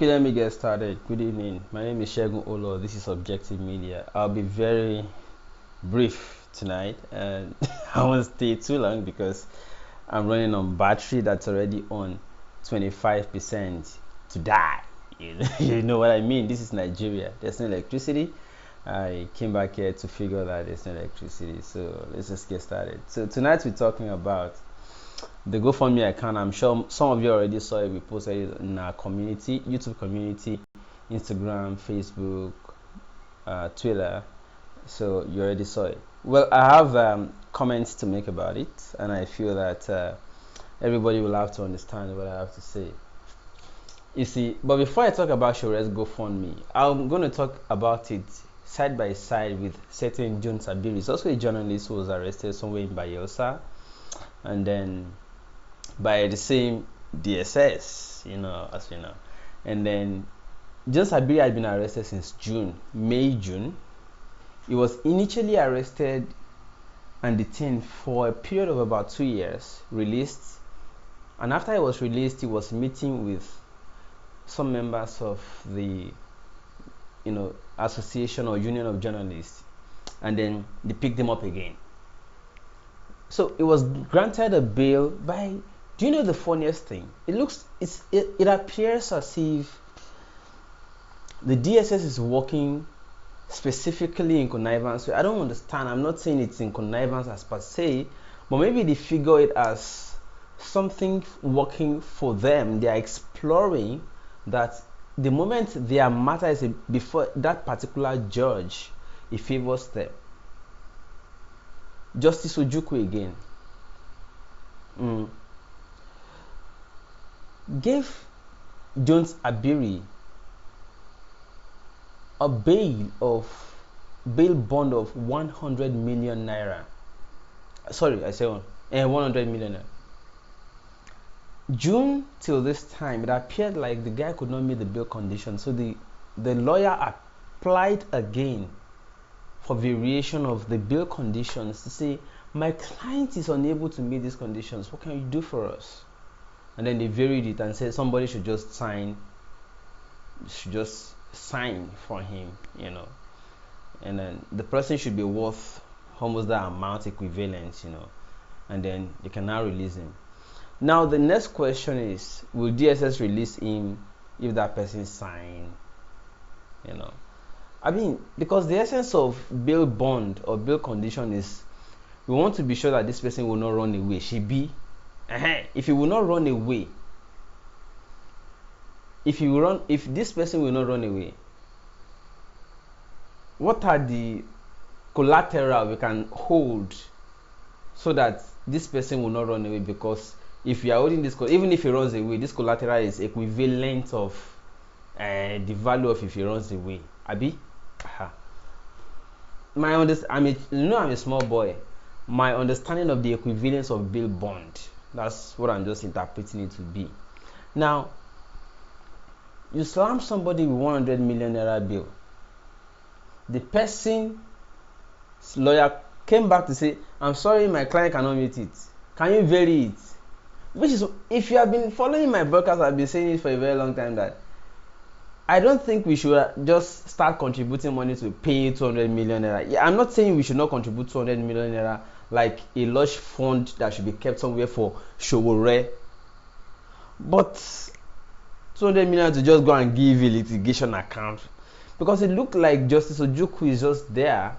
Okay, let me get started. Good evening. My name is Shegun Olo. This is Objective Media. I'll be very brief tonight, and I won't stay too long because I'm running on battery that's already on 25% to die. You know what I mean? This is Nigeria. There's no electricity. I came back here to figure that there's no electricity. So let's just get started. So tonight we're talking about the GoFundMe account. I'm sure some of you already saw it. We posted it in our community, YouTube community, Instagram, Facebook, Twitter. So you already saw it. Well, I have comments to make about it, and I feel that everybody will have to understand what I have to say. You see, but before I talk about Sowore's GoFundMe, I'm going to talk about it side by side with certain Jones Abiri. He's also a journalist who was arrested somewhere in Bayelsa, and then by the same DSS, as we know. And then Jones Abiri had been arrested since June. He was initially arrested and detained for a period of about 2 years, released. And after he was released, he was meeting with some members of the association or union of journalists, and then they picked him up again. So it was granted a bail by, do you know the funniest thing? It appears as if the DSS is working specifically in connivance. I don't understand. I'm not saying it's in connivance as per se, but maybe they figure it as something working for them. They are exploring that the moment their matter is before that particular judge, it favors them. Justice Ojukwu again gave Jones Abiri a bail bond of 100 million naira. Sorry, I said 100 million naira. June till this time, it appeared like the guy could not meet the bail conditions, so the lawyer applied again for variation of the bail conditions to say, my client is unable to meet these conditions, what can you do for us? And then they varied it and said somebody should just sign for him, and then the person should be worth almost that amount equivalent, and then they can now release him. Now the next question is, will DSS release him if that person sign? I mean, because the essence of bail bond or bail condition is we want to be sure that this person will not run away. If he will not run away, if this person will not run away, what are the collateral we can hold so that this person will not run away? Because if you are holding this, even if he runs away, this collateral is equivalent of the value of if he runs away. Abi, I'm a small boy. My understanding of the equivalence of bail bond, that's what I'm just interpreting it to be. Now, you slam somebody with 100 million naira bail. The person's lawyer came back to say, I'm sorry, my client cannot meet it. Can you vary it? Which is, if you have been following my broadcast, I've been saying it for a very long time that I don't think we should just start contributing money to pay 200 million naira. Yeah, I'm not saying we should not contribute 200 million naira like a large fund that should be kept somewhere for Sowore. But 200 million to just go and give a litigation account, because it looked like Justice Ojukwu is just there,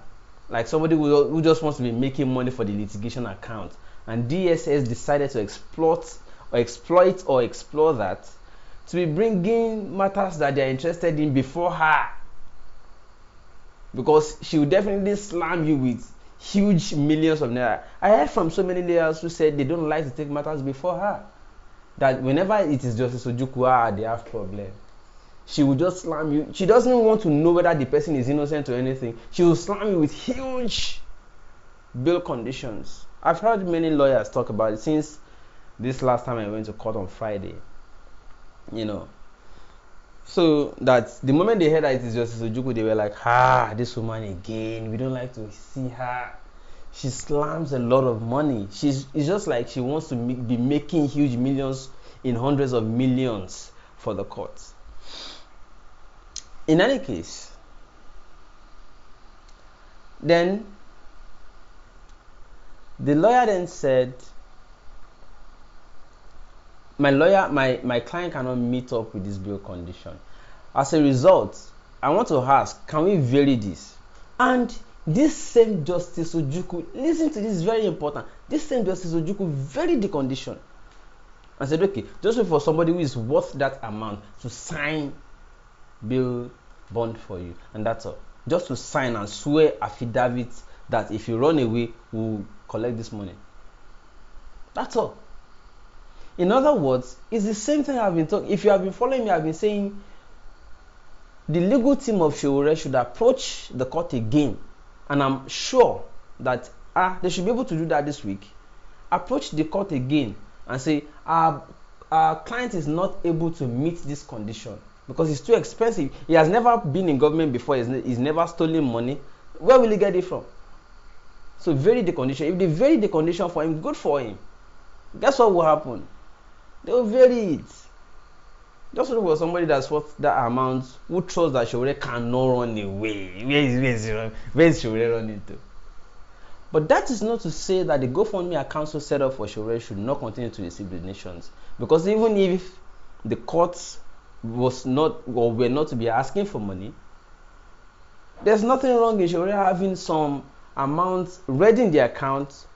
like somebody who just wants to be making money for the litigation account, and DSS decided to explore that to be bringing matters that they are interested in before her, because she will definitely slam you with huge millions of naira. I heard from so many lawyers who said they don't like to take matters before her, that whenever it is Justice Ojukwu, they have problem. She will just slam you. She doesn't want to know whether the person is innocent or anything. She will slam you with huge bail conditions. I've heard many lawyers talk about it since this last time I went to court on Friday. So that the moment they heard that it is Justice Ojukwu, they were like, this woman again, we don't like to see her. She slams a lot of money. It's just like she wants to be making huge millions in hundreds of millions for the courts. In any case, then the lawyer then said, my client cannot meet up with this bail condition. As a result, I want to ask, can we vary this? And this same Justice Ojukwu, listen to this, very important. This same Justice Ojukwu varied the condition and said, okay, just wait for somebody who is worth that amount to sign bail bond for you, and that's all. Just to sign and swear affidavit that if you run away, we'll collect this money. That's all. In other words, it's the same thing I've been talking. If you have been following me, I've been saying the legal team of Sowore should approach the court again, and I'm sure that they should be able to do that this week. Approach the court again and say our client is not able to meet this condition because it's too expensive. He has never been in government before. He's never stolen money. Where will he get it from? So vary the condition. If they vary the condition for him, good for him. Guess what will happen? They will vary it. Just look for somebody that's worth that amount, who trusts that Sowore cannot run away. Where is Sowore running to? But that is not to say that the GoFundMe account so set up for Sowore should not continue to receive donations. Because even if the courts was not or were not to be asking for money, there's nothing wrong in Sowore having some amount ready in the account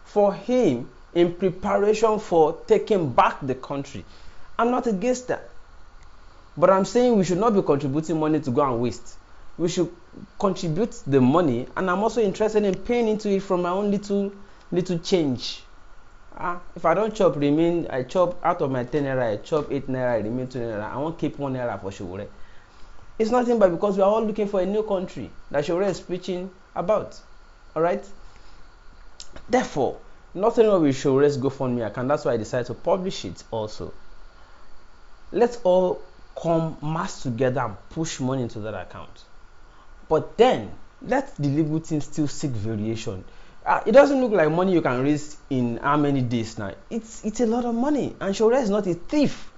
for him in preparation for taking back the country. I'm not against that. But I'm saying we should not be contributing money to go and waste. We should contribute the money, and I'm also interested in paying into it from my own little change. If I don't chop, I chop out of my 10 naira, I chop 8 naira, I remain 2 naira. I won't keep 1 naira for Sowore. It's nothing but because we are all looking for a new country that Sowore is preaching about. Alright? Therefore, nothing wrong with Sowore's GoFundMe account. That's why I decided to publish it also. Let's all come mass together and push money into that account. But then, let the legal team still seek variation. It doesn't look like money you can raise in how many days now. It's a lot of money, and Sowore is not a thief.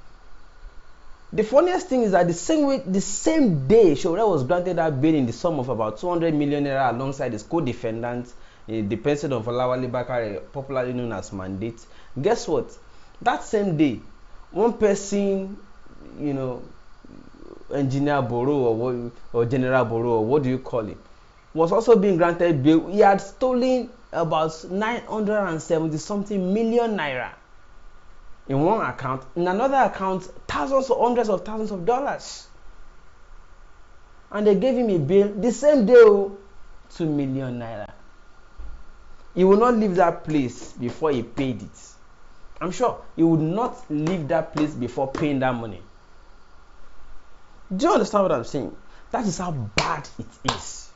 The funniest thing is that the same day Sowore was granted that bail in the sum of about 200 million naira alongside his co-defendant, the person of Olawale Bakare, popularly known as Mandate. Guess what? That same day, one person, Engineer Boro or General Boro, or what do you call it, was also being granted bail. He had stolen about 970 something million naira in one account. In another account, thousands or hundreds of thousands of dollars. And they gave him a bail the same day, 2 million naira. He will not leave that place before he paid it. I'm sure he would not leave that place before paying that money. Do you understand what I'm saying? That is how bad it is.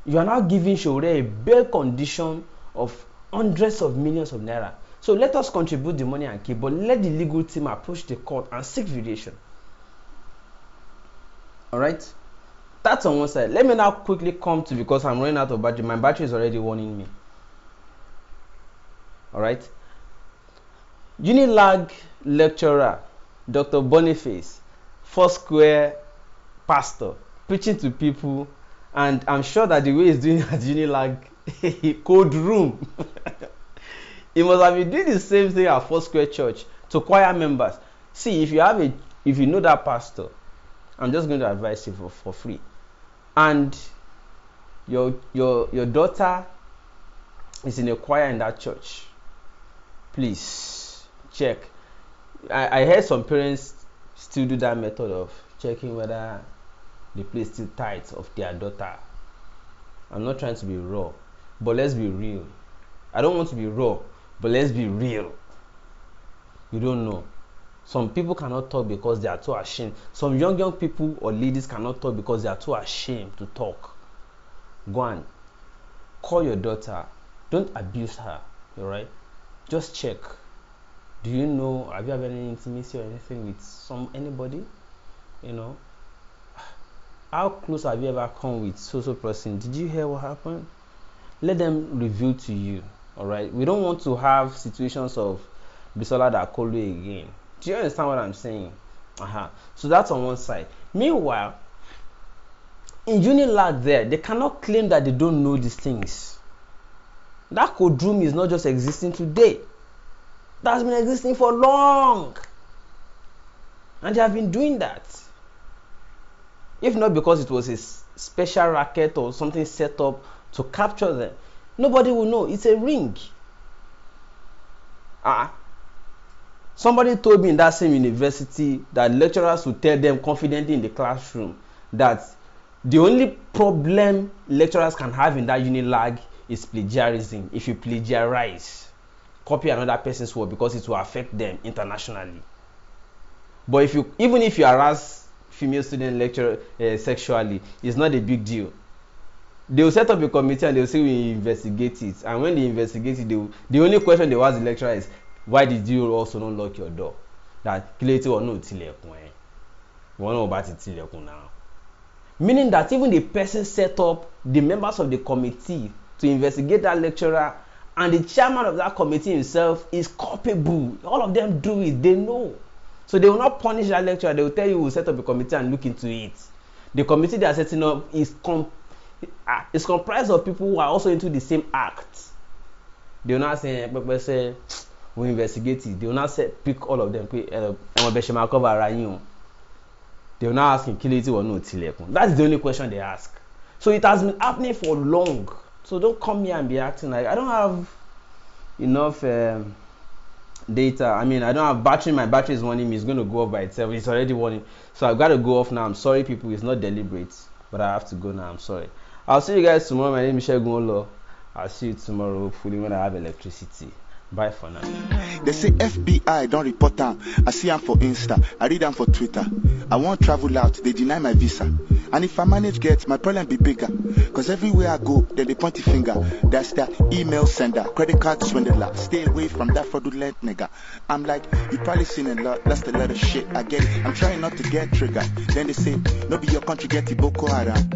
You are now giving Sowore a bail condition of hundreds of millions of naira. So let us contribute the money and keep, but let the legal team approach the court and seek variation. Alright? That's on one side. Let me now quickly come to, because I'm running out of battery. My battery is already warning me. Alright? UNILAG lecturer Dr. Boniface, Foursquare pastor, preaching to people, and I'm sure that the way he's doing at UNILAG, ColdRoom, he must have been doing the same thing at Foursquare Church to choir members. See, if you know that pastor, I'm just going to advise you for free, and your daughter is in a choir in that church, please check. I heard some parents still do that method of checking whether the place still tight of their daughter. I'm not trying to be raw, but let's be real. I don't want to be raw, but let's be real. You don't know. Some people cannot talk because they are too ashamed. Some young people or ladies cannot talk because they are too ashamed to talk. Go on. Call your daughter. Don't abuse her. Alright? Just check. Do you know, have you had any intimacy or anything with anybody? How close have you ever come with so person? Did you hear what happened? Let them reveal to you. Alright? We don't want to have situations of Bisola Dakolo again. Do you understand what I'm saying? So that's on one side. Meanwhile, in UNILAG there, they cannot claim that they don't know these things. That ColdRoom is not just existing today. That's been existing for long. And they have been doing that. If not because it was a special racket or something set up to capture them, nobody will know. It's a ring. Somebody told me in that same university that lecturers would tell them confidently in the classroom that the only problem lecturers can have in that UNILAG is plagiarism. If you plagiarize, copy another person's work, because it will affect them internationally. But even if you harass female student lecturer sexually, it's not a big deal. They will set up a committee and they will say we investigate it. And when they investigate it, the only question they will ask the lecturer is, why did you also not lock your door? That kileti or no tilekun eh. You want to know about tilekun now. Meaning that even the person set up the members of the committee to investigate that lecturer, and the chairman of that committee himself is culpable. All of them do it, they know. So they will not punish that lecturer. They will tell you we'll set up a committee and look into it. The committee they are setting up is comprised of people who are also into the same act. They will not say we investigate it. They will not say pick all of them. They will not ask him kiliti or no tilekun. That's the only question they ask. So it has been happening for long. So don't come here and be acting like I don't have enough data. I mean, I don't have battery. My battery is warning me. It's going to go off by itself. It's already warning. So I've got to go off now. I'm sorry, people. It's not deliberate, but I have to go now. I'm sorry. I'll see you guys tomorrow. My name is Sowore. I'll see you tomorrow, hopefully, when I have electricity. Bye for now. They say FBI don't report them. I see them for Insta. I read them for Twitter. I won't travel out. They deny my visa. And if I manage get, my problem be bigger. Cause everywhere I go, then they point the finger. That's that email sender, credit card swindler. Stay away from that fraudulent nigga. I'm like, you probably seen a lot, lost a lot of shit. I get it. I'm trying not to get triggered. Then they say, no be your country get the Boko Haram.